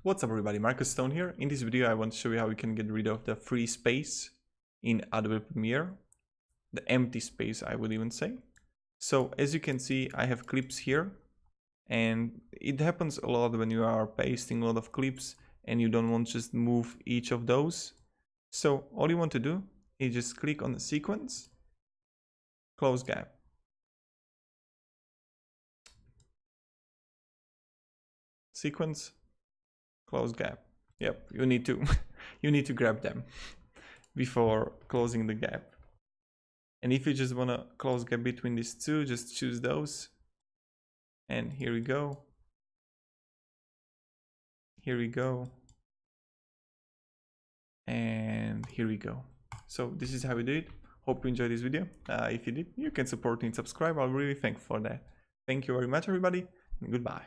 What's up everybody, Marcus Stone here. In this video I want to show you how we can get rid of the free space in Adobe Premiere. The empty space, I would even say. So as you can see, I have clips here, and it happens a lot when you are pasting a lot of clips and you don't want to just move each of those. So all you want to do is just click on the sequence, close gap. Sequence, close gap. Yep, you need to grab them before closing the gap. And if you just want to close gap between these two, just choose those. And here we go. Here we go. And here we go. So this is how we do it. Hope you enjoyed this video. If you did, you can support me and subscribe. I'll really thank for that. Thank you very much everybody, and goodbye.